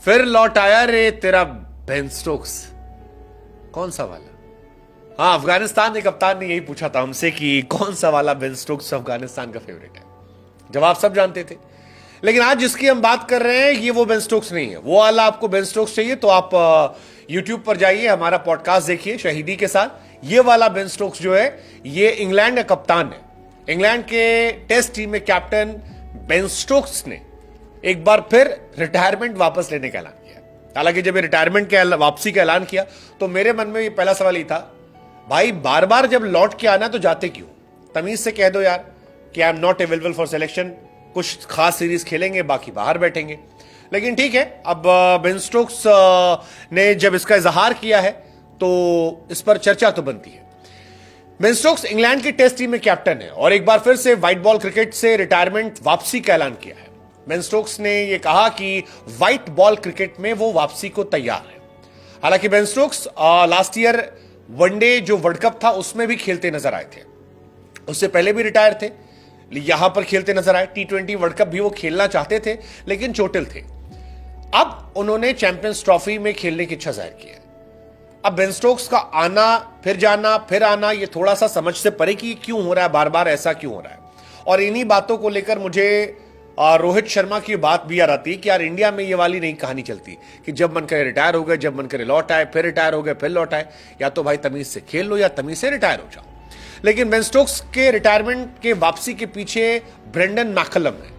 फिर लौट आया रे तेरा बेन स्टोक्स। कौन सा वाला? हाँ, अफगानिस्तान के कप्तान ने यही पूछा था हमसे कि कौन सा वाला बेन स्टोक्स अफगानिस्तान का फेवरेट है। जवाब सब जानते थे, लेकिन आज जिसकी हम बात कर रहे हैं ये वो बेन स्टोक्स नहीं है। वो वाला आपको बेन स्टोक्स चाहिए तो आप यूट्यूब पर जाइए, हमारा पॉडकास्ट देखिए शहीदी के साथ। ये वाला बेन स्टोक्स जो है ये इंग्लैंड का कप्तान है। इंग्लैंड के टेस्ट टीम में कैप्टन बेन स्टोक्स ने एक बार फिर रिटायरमेंट वापस लेने का ऐलान किया। हालांकि जब ये रिटायरमेंट के वापसी का ऐलान किया तो मेरे मन में ये पहला सवाल ही था, भाई बार बार जब लौट के आना तो जाते क्यों? तमीज से कह दो यार कि I am not available for selection, कुछ खास सीरीज खेलेंगे बाकी बाहर बैठेंगे। लेकिन ठीक है, अब बेन स्टोक्स ने जब इसका इजहार किया है तो इस पर चर्चा तो बनती है। बेन स्टोक्स इंग्लैंड की टेस्ट टीम में कैप्टन है और एक बार फिर से व्हाइट बॉल क्रिकेट से रिटायरमेंट वापसी का ऐलान किया है। बेन स्टोक्स ने यह कहा कि व्हाइट बॉल क्रिकेट में वो वापसी को तैयार है। हालांकि Ben Stokes last year one day जो वर्ल्ड कप था उसमें भी खेलते नजर आए थे, उससे पहले भी रिटायर थे, यहां पर खेलते नजर आए। T20 वर्ल्ड कप भी वो खेलना चाहते थे लेकिन चोटिल थे। अब उन्होंने चैंपियंस ट्रॉफी में खेलने की इच्छा जाहिर की है। अब बेन स्टोक्स का आना फिर जाना फिर आना ये थोड़ा सा समझ से परे कि क्यों हो रहा है, बार बार ऐसा क्यों हो रहा है। और इन्हीं बातों को लेकर मुझे रोहित शर्मा की बात भी याद आती है कि यार इंडिया में ये वाली नहीं कहानी चलती कि जब मन करे रिटायर हो गए, जब मन करे लौट आए, फिर रिटायर हो गए, फिर लौट आए। या तो भाई तमीज से खेल लो या तमीज से रिटायर हो जाओ। लेकिन बेन स्टोक्स के रिटायरमेंट के वापसी के पीछे ब्रेंडन मैकलम है।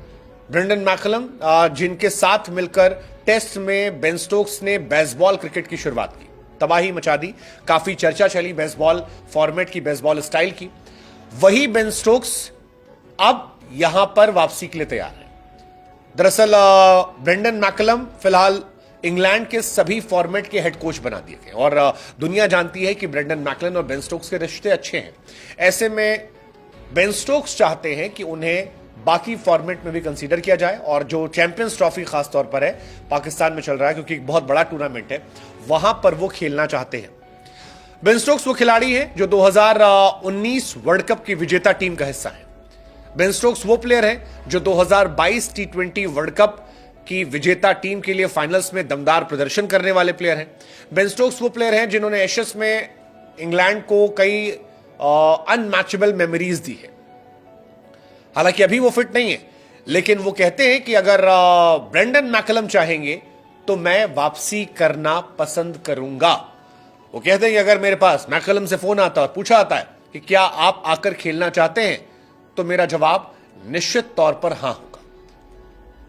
ब्रेंडन मैकलम जिनके साथ मिलकर टेस्ट में बेन स्टोक्स ने बेसबॉल क्रिकेट की शुरुआत की, तबाही मचा दी, काफी चर्चा चली बेसबॉल फॉर्मेट की, बेसबॉल स्टाइल की। वही बेन स्टोक्स अब यहां पर वापसी के लिए तैयार है। दरअसल ब्रेंडन मैकलम फिलहाल इंग्लैंड के सभी फॉर्मेट के हेड कोच बना दिए गए और दुनिया जानती है कि ब्रेंडन मैकलम और बेन स्टोक्स के रिश्ते अच्छे हैं। ऐसे में बेन स्टोक्स चाहते हैं कि उन्हें बाकी फॉर्मेट में भी कंसीडर किया जाए और जो चैंपियंस ट्रॉफी खास तौर पर है पाकिस्तान में चल रहा है क्योंकि एक बहुत बड़ा टूर्नामेंट है, वहां पर वो खेलना चाहते हैं। बेन स्टोक्स वो खिलाड़ी है जो 2019 वर्ल्ड कप की विजेता टीम का हिस्सा है। बेन स्टोक्स वो प्लेयर है जो 2022 T20 वर्ल्ड कप की विजेता टीम के लिए फाइनल्स में दमदार प्रदर्शन करने वाले प्लेयर हैं। बेन स्टोक्स वो प्लेयर हैं जिन्होंने एशेस में इंग्लैंड को कई अनमैचेबल मेमोरीज दी है। हालांकि अभी वो फिट नहीं है, लेकिन वो कहते हैं कि अगर ब्रेंडन मैकलम चाहेंगे तो मैं वापसी करना पसंद करूंगा। वो कहते हैं कि अगर मेरे पास मैकलम से फोन आता और पूछा आता है कि क्या आप आकर खेलना चाहते हैं तो मेरा जवाब निश्चित तौर पर हां होगा।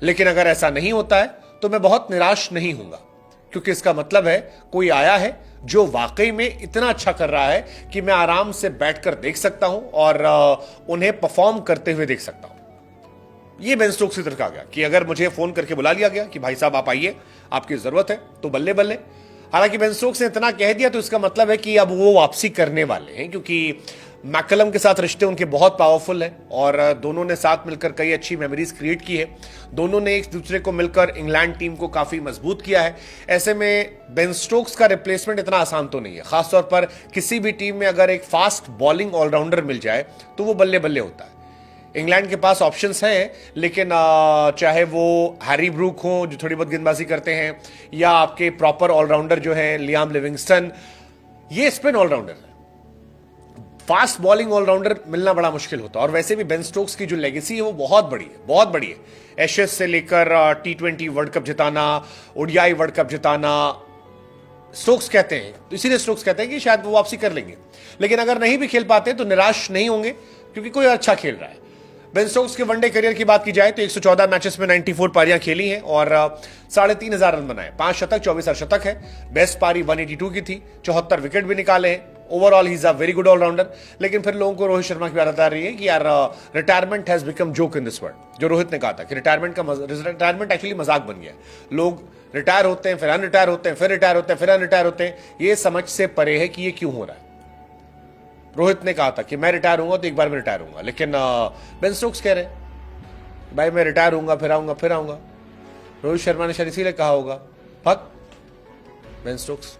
लेकिन अगर ऐसा नहीं होता है तो मैं बहुत निराश नहीं होऊंगा, क्योंकि इसका मतलब है कोई आया है जो वाकई में इतना अच्छा कर रहा है कि मैं आराम से बैठकर देख सकता हूं और उन्हें परफॉर्म करते हुए देख सकता हूं। यह बेन स्टोक्स की तरफ आ गया कि अगर मुझे फोन करके बुला लिया गया कि भाई साहब आप आइए, आपकी जरूरत है, तो बल्ले बल्ले। हालांकि बेन स्टोक्स ने इतना कह दिया तो इसका मतलब है कि अब वो वापसी करने वाले हैं, क्योंकि मैकलम के साथ रिश्ते उनके बहुत पावरफुल हैं और दोनों ने साथ मिलकर कई अच्छी मेमोरीज क्रिएट की है। दोनों ने एक दूसरे को मिलकर इंग्लैंड टीम को काफी मजबूत किया है। ऐसे में बेन स्टोक्स का रिप्लेसमेंट इतना आसान तो नहीं है। खासतौर पर किसी भी टीम में अगर एक फास्ट बॉलिंग ऑलराउंडर मिल जाए तो वो बल्ले बल्ले होता है। इंग्लैंड के पास ऑप्शंस हैं, लेकिन चाहे वो हैरी ब्रूक हो जो थोड़ी बहुत गेंदबाजी करते हैं, या आपके प्रॉपर ऑलराउंडर जो है लियाम लिविंगस्टन, ये स्पिन ऑलराउंडर है। फास्ट बॉलिंग ऑलराउंडर मिलना बड़ा मुश्किल होता है। और वैसे भी बेन स्टोक्स की जो लेगेसी है वो बहुत बड़ी है, बहुत बड़ी है। एशेस से लेकर T20 वर्ल्ड कप जिताना, ODI वर्ल्ड कप जिताना। स्टोक्स कहते हैं, तो इसीलिए स्टोक्स कहते हैं कि शायद वो वापसी कर लेंगे, लेकिन अगर नहीं भी खेल पाते तो निराश नहीं होंगे क्योंकि कोई अच्छा खेल रहा है। बेन स्टोक्स के वनडे करियर की बात की जाए तो 114 मैचेस में 94 पारियां खेली हैं और 3,500 रन बनाए, 5 शतक, 24 अर्धशतक है। बेस्ट पारी 182 की थी, 74 विकेट भी निकाले हैं। ओवरऑल ही is a very good allrounder. लेकिन फिर लोगों को रोहित शर्मा की बात आ रही है कि यार retirement has become joke in this world. जो रोहित ने कहा था कि रिटायरमेंट एक्चुअली मजाक बन गया। लोग रिटायर होते हैं, फिर अनरिटायर होते हैं, फिर रिटायर होते हैं, फिर अनरिटायर होते हैं। ये समझ से परे है कि ये क्यों हो रहा है। रोहित ने कहा था कि मैं रिटायर होऊंगा तो एक बार में रिटायर होऊंगा, लेकिन बेन स्टोक्स कह रहे भाई मैं रिटायर होऊंगा फिर आऊंगा फिर आऊंगा। रोहित शर्मा ने शायद इसीलिए कहा होगा फक बेन स्टोक्स।